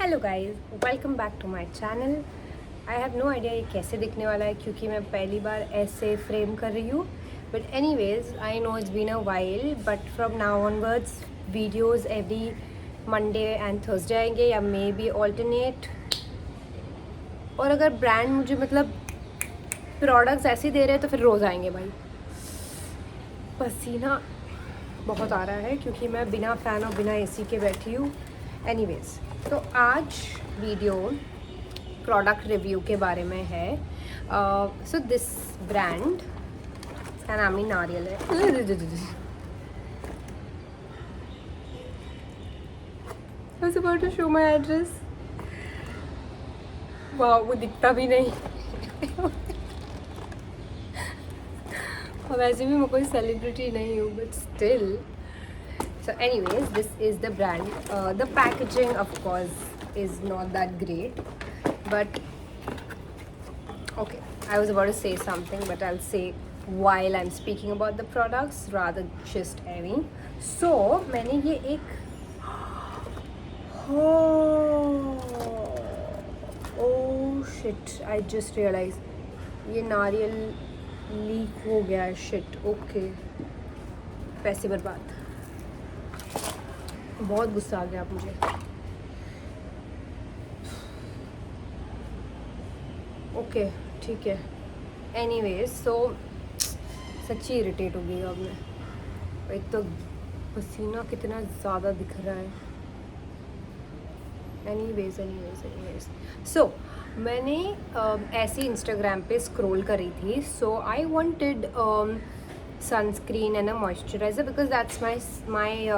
Hello guys, welcome back to my channel. I have no idea ये कैसे दिखने वाला है क्योंकि मैं पहली बार ऐसे फ्रेम कर रही हूँ। But anyways I know it's been a while, but from now onwards videos every Monday and Thursday आएंगे या मे बी ऑल्टरनेट। और अगर ब्रांड मुझे मतलब प्रोडक्ट्स ऐसे दे रहे हैं तो फिर रोज़ आएंगे भाई। पसीना बहुत आ रहा है क्योंकि मैं बिना फ़ैन और बिना एसी के बैठी हूँ। एनीवेज, तो आज वीडियो प्रोडक्ट रिव्यू के बारे में है। सो दिस ब्रांड का नाम ही नारियल है। I was about to show my address. वाह, वो दिखता भी नहीं। और वैसे भी मैं कोई सेलिब्रिटी नहीं हूँ, but still. So anyways, this is the brand. The packaging of course is not that great, but okay, I was about to say something, but I'll say while I'm speaking about the products rather just any. So मैंने ये एक oh shit, I just realized ये नारियल leak हो गया है। shit, okay, पैसे बर्बाद। बहुत गुस्सा आ गया अब मुझे। ओके ठीक है। एनीवेज, सो सच्ची इरिटेट हो गई अब मैं। एक तो पसीना कितना ज़्यादा दिख रहा है। एनीवेज सो मैंने ऐसे इंस्टाग्राम पे स्क्रॉल करी थी। So I wanted sunscreen and a moisturiser because that's my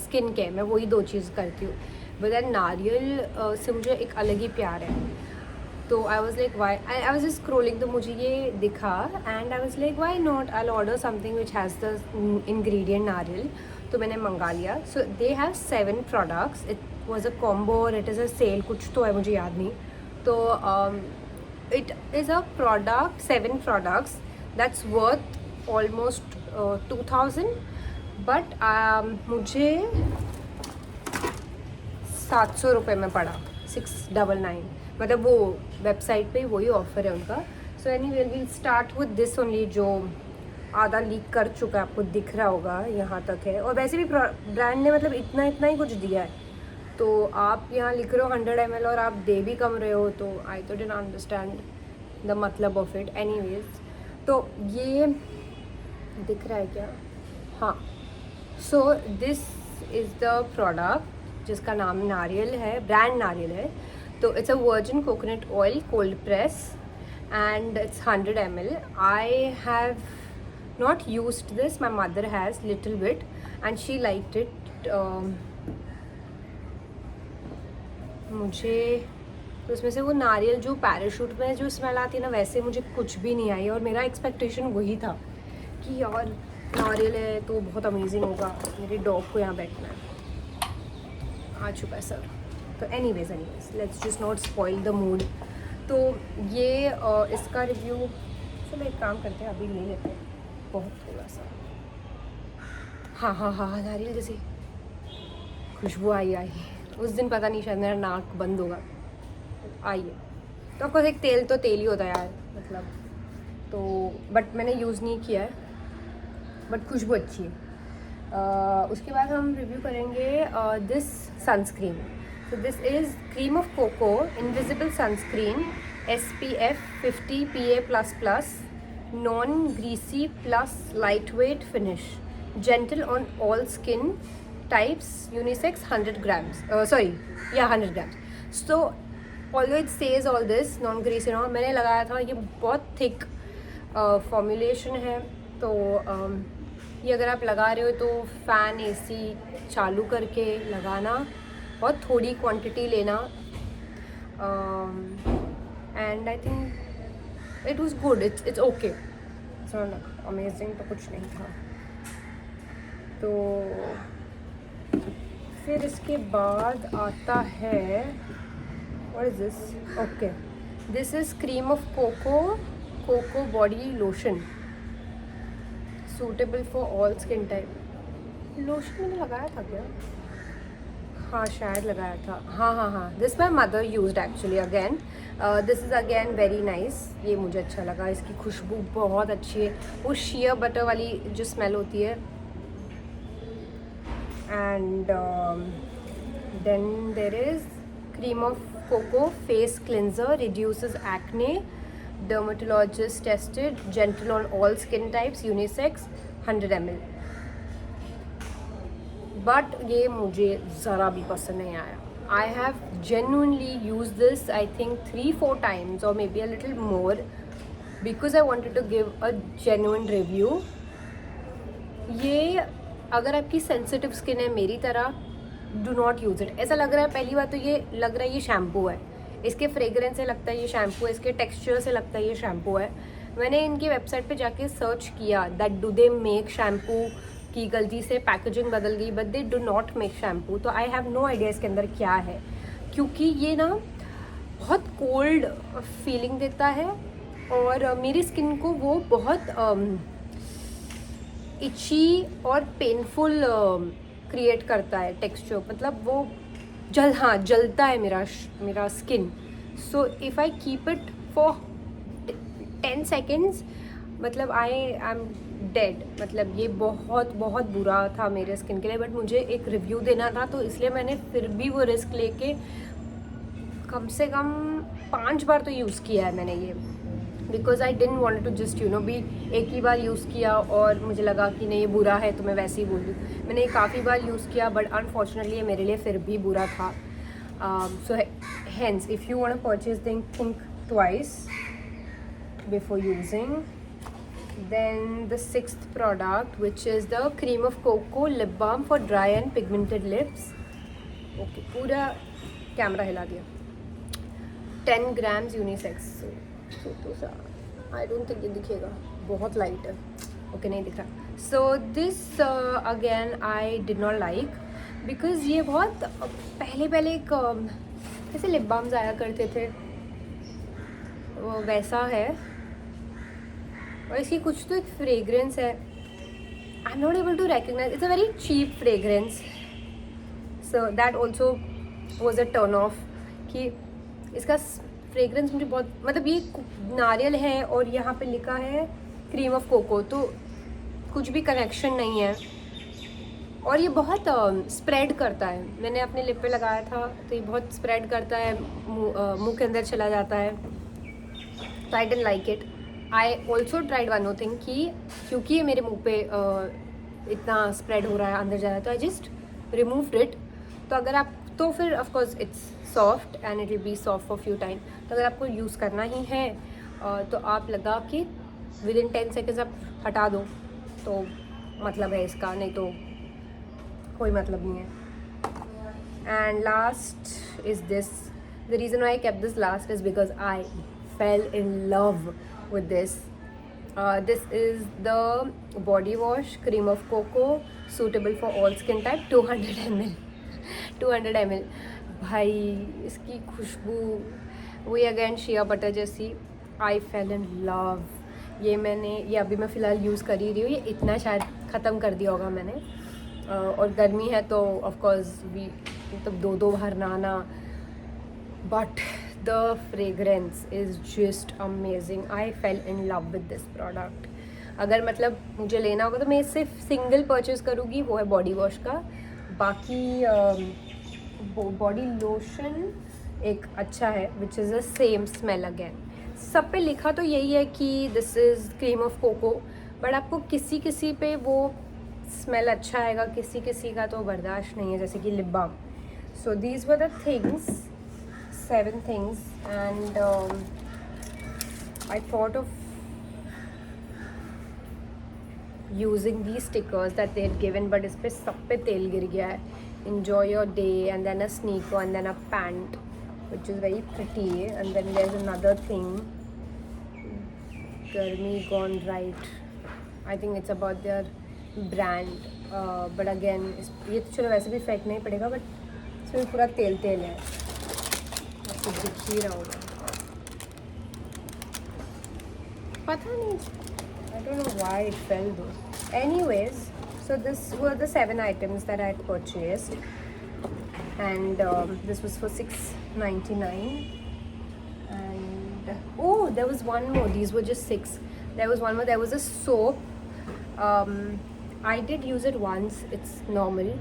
skin care. मैं वही दो चीज़ करती हूँ। बट दैन नारियल से मुझे एक अलग ही प्यार है। तो I was like why, I was just scrolling, तो मुझे ये दिखा and I was like why not, I order something which has the ingredient nariyal. तो मैंने मंगा लिया। So they have 7 products. It was a combo और इट इज़ अ सेल, कुछ तो है, मुझे याद नहीं। तो it is a product, 7 products that's worth almost 2000, but मुझे 700 रुपये में पड़ा, 699। मतलब वो वेबसाइट पे वही ऑफ़र है उनका। So anyway will start with this only, जो आधा लीक कर चुका है, आपको दिख रहा होगा यहाँ तक है। और वैसे भी ब्रांड ने मतलब इतना ही कुछ दिया है। तो आप यहाँ लिख रहे हो 100 ml और आप दे भी कम रहे हो, तो आई तो डिडंट अंडरस्टैंड द मतलब ऑफ इट। एनीवेज, तो ये दिख रहा है क्या? हाँ। So this is the product जिसका नाम नारियल है, ब्रांड नारियल है। तो it's a virgin coconut oil cold press and it's 100 ml. I have not used this, my mother has little bit and she liked it. मुझे तो उसमें से वो नारियल जो पैराशूट में जो स्मेल आती है ना, वैसे मुझे कुछ भी नहीं आई। और मेरा एक्सपेक्टेशन वही था कि यार नारियल है तो बहुत अमेजिंग होगा। मेरे डॉग को यहाँ बैठना है, आ चुका है सर। तो anyways let's just not spoil the mood. तो ये इसका रिव्यू, चलो एक काम करते हैं, अभी ले लेते हैं बहुत थोड़ा सा। हाँ, नारियल जैसी खुशबू आई। उस दिन पता नहीं, शायद मेरा नाक बंद होगा। आइए, तो ऑफकोर्स एक तेल ही होता है यार, मतलब। तो बट मैंने यूज़ नहीं किया है, बट खुशबू अच्छी है। उसके बाद हम रिव्यू करेंगे this sunscreen. So this is cream of cocoa invisible sunscreen, SPF 50 PA++, non-greasy plus lightweight finish, gentle on all skin types, unisex, 100 grams. 100 grams. So although it says all this non-greasy, मैंने लगाया था, ये बहुत thick formulation है। तो ये अगर आप लगा रहे हो तो फ़ैन एसी चालू करके लगाना, बहुत थोड़ी क्वांटिटी लेना। And I think it was good, it's okay, it's not amazing, तो कुछ नहीं था। तो फिर इसके बाद आता है, what is this? Okay, this is cream of cocoa body lotion, suitable for all skin type. Lotion मैंने लगाया था क्या? हाँ शायद लगाया था, हाँ हाँ हाँ, this my mother used actually again, this is again very nice, ये मुझे अच्छा लगा, इसकी खुशबू बहुत अच्छी है, वो शिया बटर वाली जो स्मेल होती है. And then there is cream of cocoa face cleanser, reduces acne, dermatologist tested, gentle on all skin types, unisex, 100 ml. But ये मुझे ज़रा भी पसंद नहीं आया. I have genuinely used this I think 3-4 times or maybe a little more because I wanted to give a genuine review. ये अगर आपकी सेंसिटिव स्किन है मेरी तरह, डू नॉट यूज़ इट. ऐसा लग रहा है, पहली बात तो ये लग रहा है ये शैम्पू है, इसके फ्रेग्रेंस से लगता है ये शैम्पू है, इसके टेक्सचर से लगता है ये शैम्पू है. मैंने इनकी वेबसाइट पे जाके सर्च किया that do they make shampoo, की गलती से पैकेजिंग बदल गई, but they do not make shampoo. तो आई हैव नो आइडिया इसके अंदर क्या है, क्योंकि ये ना बहुत कोल्ड फीलिंग देता है और मेरी स्किन को वो बहुत इची और पेनफुल क्रिएट करता है टेक्सचर, मतलब वो जलता है मेरा skin. So if I keep it for 10 seconds, मतलब आई एम डेड. मतलब ये बहुत बहुत बुरा था मेरे स्किन के लिए, बट मुझे एक रिव्यू देना था, तो इसलिए मैंने फिर भी वो रिस्क लेके कम से कम 5 बार तो यूज़ किया है मैंने ये, because I didn't want to just be एक ही बार यूज़ किया और मुझे लगा कि नहीं ये बुरा है तो मैं वैसे ही बोल दूँ. मैंने ये काफ़ी बार यूज़ किया, बट अनफॉर्चुनेटली ये मेरे लिए फिर भी बुरा था. So hence if you want to purchase think twice before using. Then the 6th product, which is the cream of cocoa lip balm for dry and pigmented lips. Okay, पूरा camera हिला दिया. 10 grams unisex. So I don't think ये दिखेगा, बहुत light है. Okay नहीं दिख रहा. So this again I did not like because ये बहुत पहले एक ऐसे लिप बाम्स आया करते थे, वो वैसा है. और इसकी कुछ तो एक फ्रेग्रेंस है, I am not able to recognise, it's a very cheap fragrance. So that also was a turn off कि इसका फ्रेग्रेंस मुझे बहुत, मतलब ये नारियल है और यहाँ पे लिखा है क्रीम ऑफ कोको, तो कुछ भी कनेक्शन नहीं है. और ये बहुत स्प्रेड करता है. मैंने अपने लिप पे लगाया था तो ये बहुत स्प्रेड करता है, मुंह के अंदर चला जाता है, तो I didn't like it. I also tried one more thing कि क्योंकि ये मेरे मुंह पे इतना स्प्रेड हो रहा है, अंदर जा रहा है, तो आई जस्ट रिमूव्ड इट. तो अगर आप, तो फिर of course it's soft and it will be soft for few time. तो अगर आपको यूज़ करना ही है तो आप लगा के विद इन 10 सेकेंड्स आप हटा दो, तो मतलब है इसका, नहीं तो कोई मतलब नहीं है. And last is this. The reason I kept this last is because I fell in love with this. This is the body wash cream of cocoa, suitable for all skin type, 200 ml. 200 ml. भाई इसकी खुशबू वही again shea butter जैसी. आई fail in love. ये अभी मैं फ़िलहाल use कर ही रही हूँ. ये इतना शायद ख़त्म कर दिया होगा मैंने. और गर्मी है तो ऑफकोर्स भी मतलब 2 बार नहाना, but the fragrance is just amazing. I fell in love with this product. अगर मतलब मुझे लेना होगा तो मैं सिर्फ सिंगल परचेज करूँगी, वो है बॉडी वॉश का. बाकी बॉडी लोशन एक अच्छा है which is a same smell again. सब पे लिखा तो यही है कि this is cream of cocoa, but आपको किसी पे वो स्मेल अच्छा आएगा, किसी का तो बर्दाश्त नहीं है, जैसे कि lip balm. So these were the things, 7 things, and I thought of using these stickers that they had given, but इस पे सब पे तेल गिर गया है. Enjoy your day, and then a sneaker, and then a pant, which is very pretty, and then there's another thing, Garmi Gone Right. I think it's about their brand, but again ये तो चलो वैसे भी फेंक नहीं पड़ेगा, but इसमें पूरा तेल है. आपको दिख ही रहा होगा, पता नहीं, I don't know why it fell though. Anyways, so this were the 7 items that I had purchased. and this was for $6.99. And oh, there was one more. These were just 6. There was one more. There was a soap. I did use it once. It's normal.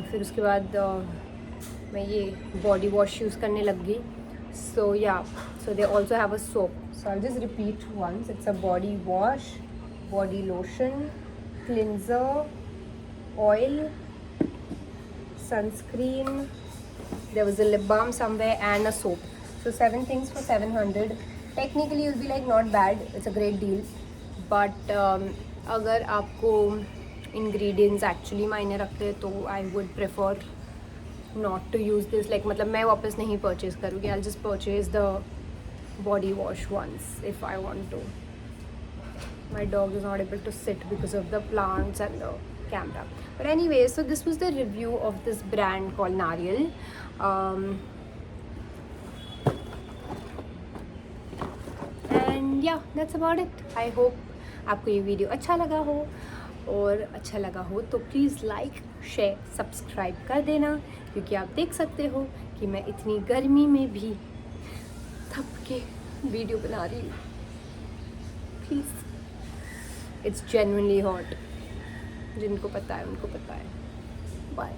फिर उसके बाद मैं ये body wash use करने लग गई. So yeah, so they also have a soap. So I'll just repeat once. It's a body wash, body lotion, cleanser, oil, sunscreen. There was a lip balm somewhere and a soap. So 7 things for 700. Technically you'll be like not bad. It's a great deal. But अगर आपको ingredients actually मायने रखते हैं तो I would prefer not to use this. Like मतलब मैं वापस नहीं purchase करूँगी. I'll just purchase the body wash once if I want to. My dog is not able to sit because of the plants and the camera. But anyway, so this was the review of this brand called Nariyal. And yeah, that's about it. I hope आपको ये video अच्छा लगा हो, और अच्छा लगा हो तो प्लीज़ लाइक शेयर सब्सक्राइब कर देना, क्योंकि आप देख सकते हो कि मैं इतनी गर्मी में भी थक के वीडियो बना रही हूँ. Please, it's genuinely hot. जिनको पता है उनको पता है. बाय.